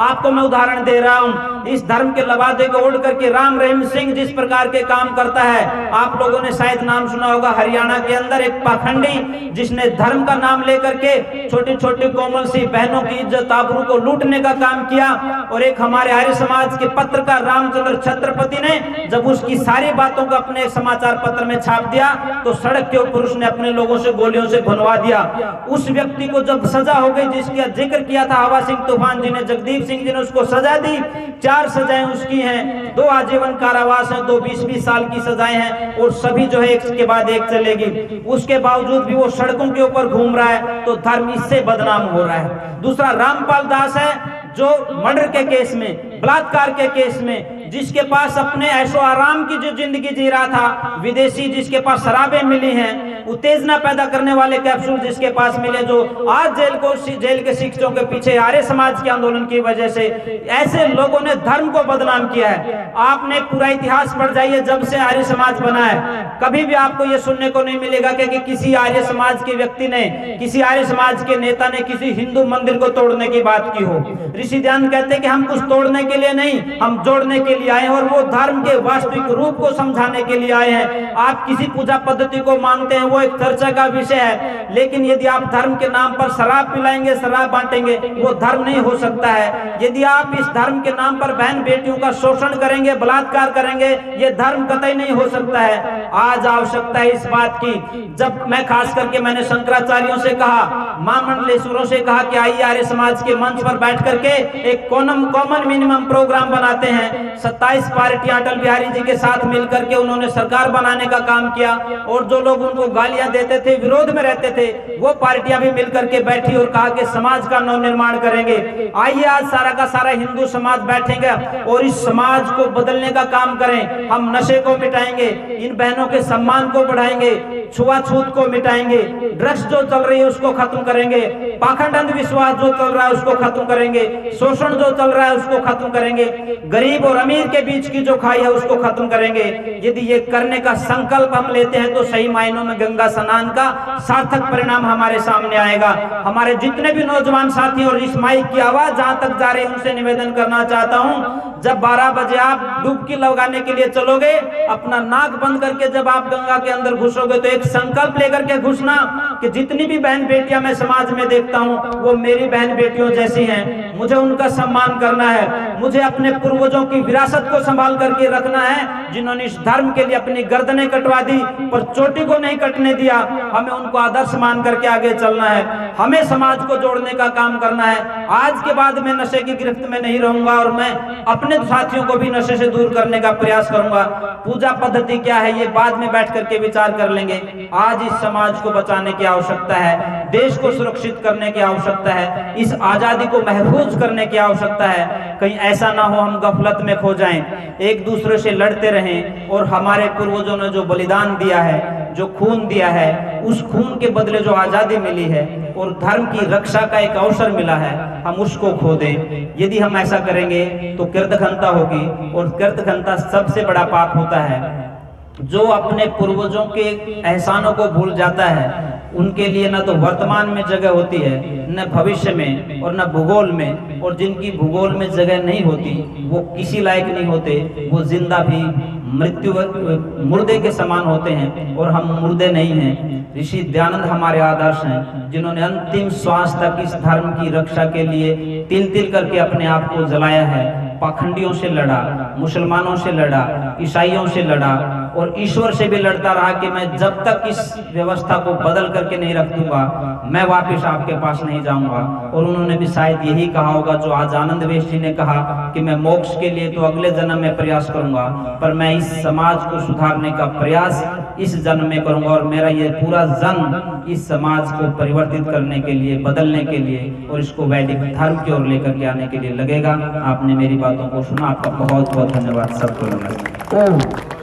आपको मैं उदाहरण दे रहा हूं, इस धर्म के लबादे को ओढ़ करके राम रहीम सिंह जिस प्रकार के काम करता है, आप लोगों ने शायद नाम सुना होगा, हरियाणा के अंदर एक पाखंडी जिसने धर्म का नाम लेकर के छोटी छोटी कोमल सी बहनों की इज्जत आबरू को लूटने का काम किया। और एक हमारे आर्य समाज के पत्रकार रामचंद्र छत्रपति ने जब उसकी सारी बातों को अपने समाचार पत्र में छाप दिया तो सड़क के ऊपर उसने अपने लोगों से गोलियों से भुनवा दिया। उस व्यक्ति को जब सजा हो गई, जिसका जिक्र किया था हवा सिंह तूफान जी ने, जगदीप सिंह जी ने उसको सजा दी। 4 सजाएं उसकी हैं, 2 आजीवन कारावास हैं, 2 20-20 साल की सजाएं हैं, और सभी जो है एक के बाद एक चलेगी। उसके बावजूद भी वो सड़कों के ऊपर घूम रहा है, तो धर्म इससे बदनाम हो रहा है। दूसरा रामपाल दास है, जो मर्डर के केस में, बलात्कार के केस में, जिसके पास अपने ऐशो आराम की जो जिंदगी जी रहा था, विदेशी जिसके पास शराबें मिली हैं, उत्तेजना पैदा करने वाले कैप्सूल जिसके पास मिले, जो आज जेल के शिक्षकों के पीछे आर्य समाज के आंदोलन की वजह से, ऐसे लोगों ने धर्म को बदनाम किया है। आपने पूरा इतिहास पढ़ जाइए, जब से आर्य समाज बना है कभी भी आपको यह सुनने को नहीं मिलेगा कि किसी आर्य समाज के व्यक्ति ने, किसी आर्य समाज के नेता ने किसी हिंदू मंदिर को तोड़ने की बात की हो। ऋषि दयानंद कहते हैं कि हम कुछ तोड़ने के लिए नहीं, हम जोड़ने के लिए आए हैं, और वो धर्म के वास्तविक रूप को समझाने के लिए आए हैं। आप किसी पूजा पद्धति को मानते हैं, वो एक चर्चा का विषय है, लेकिन यदि आप धर्म के नाम पर शराब पिलाएंगे, शराब बांटेंगे, वो धर्म नहीं हो सकता है। यदि आप इस धर्म के नाम पर बहन बेटियों का शोषण करेंगे, बलात्कार करेंगे, ये धर्म कतई नहीं हो सकता है। आज आवश्यकता है इस बात की, जब मैं खास करके मैंने शंकराचार्यों से कहा, महामंडलेश्वरों से कहा कि आइए आर्य समाज के मंच पर बैठ करके एक कॉमन मिनिमम प्रोग्राम बनाते हैं। 27 पार्टियां अटल बिहारी जी के साथ मिलकर के उन्होंने सरकार बनाने का काम किया, और जो लोग उनको गालियां देते थे, विरोध में रहते थे, वो पार्टियां भी मिलकर के बैठी और कहा कि समाज का नव निर्माण करेंगे। आइए आज सारा का सारा हिंदू समाज बैठेंगे और इस समाज को बदलने का काम करें। हम नशे को मिटाएंगे, इन बहनों के सम्मान को बढ़ाएंगे, छुआछूत को मिटाएंगे, ड्रग्स जो चल रही है उसको खत्म करेंगे, पाखंड अंधविश्वास जो चल रहा है उसको खत्म करेंगे, शोषण जो चल रहा है उसको खत्म करेंगे, गरीब और अमीर के बीच की जो खाई है उसको खत्म करेंगे। यदि ये करने का संकल्प हम लेते हैं तो सही मायनों में गंगा स्नान का सार्थक परिणाम हमारे सामने आएगा। हमारे जितने भी नौजवान साथी और इस माइक की आवाज जहां तक जा रही है, उनसे निवेदन करना चाहता हूं, जब 12 बजे आप डुबकी लगाने के लिए चलोगे, अपना नाक बंद करके जब आप गंगा के अंदर घुसोगे तो एक संकल्प लेकर के घुसना कि जितनी भी बहन बेटियां मैं समाज में देखता हूं वो मेरी बहन बेटियों जैसी हैं, मुझे उनका सम्मान करना है, मुझे अपने पूर्वजों की विरासत को संभाल करके रखना है, जिन्होंने इस धर्म के लिए अपनी गर्दनें कटवा दी पर चोटी को नहीं कटने दिया। हमें उनको आदर्श मान करके आगे चलना है, हमें समाज को जोड़ने का काम करना है। आज के बाद मैं नशे की गिरफ्त में नहीं रहूंगा और मैं अपने साथियों को भी नशे से दूर करने का प्रयास करूंगा। पूजा पद्धति क्या है ये बाद में बैठ करके विचार कर लेंगे। आज इस समाज को बचाने की आवश्यकता है, देश को सुरक्षित करने की आवश्यकता है, इस आजादी को महफूज करने की आवश्यकता है। कहीं ऐसा ना हो हम गफलत में खो जाएं, एक दूसरे से लड़ते रहें और हमारे पूर्वजों ने जो बलिदान दिया है, जो खून दिया है, उस खून के बदले जो आजादी मिली है और धर्म की रक्षा का एक अवसर मिला है, हम उसको खो दें। यदि हम ऐसा करेंगे तो कृतघ्नता होगी, और कृतघ्नता सबसे बड़ा पाप होता है। जो अपने पूर्वजों के एहसानों को भूल जाता है उनके लिए न तो वर्तमान में जगह होती है, न भविष्य में और न भूगोल में, और जिनकी भूगोल में जगह नहीं होती वो किसी लायक नहीं होते, वो जिंदा भी मृत्यु मुर्दे के समान होते हैं और हम मुर्दे नहीं हैं। ऋषि दयानंद हमारे आदर्श हैं, जिन्होंने अंतिम श्वास तक इस धर्म की रक्षा के लिए तिल तिल करके अपने आप को जलाया है। पाखंडियों से लड़ा, मुसलमानों से लड़ा, ईसाइयों से लड़ा और ईश्वर से भी लड़ता रहा कि मैं जब तक इस व्यवस्था को बदल करके नहीं रख दूंगा मैं वापस आपके पास नहीं जाऊंगा। और उन्होंने भी शायद यही कहा होगा जो आज आनंद वेश जी ने कहा कि मैं मोक्ष के लिए तो अगले जन्म में प्रयास करूंगा, पर मैं इस समाज को सुधारने का प्रयास इस जन्म में करूंगा, और मेरा ये पूरा जन्म इस समाज को परिवर्तित करने के लिए, बदलने के लिए और इसको वैदिक धर्म की ओर लेकर के आने के लिए लगेगा। आपने मेरी बातों को सुना, आपका बहुत बहुत धन्यवाद। सबको नमस्कार।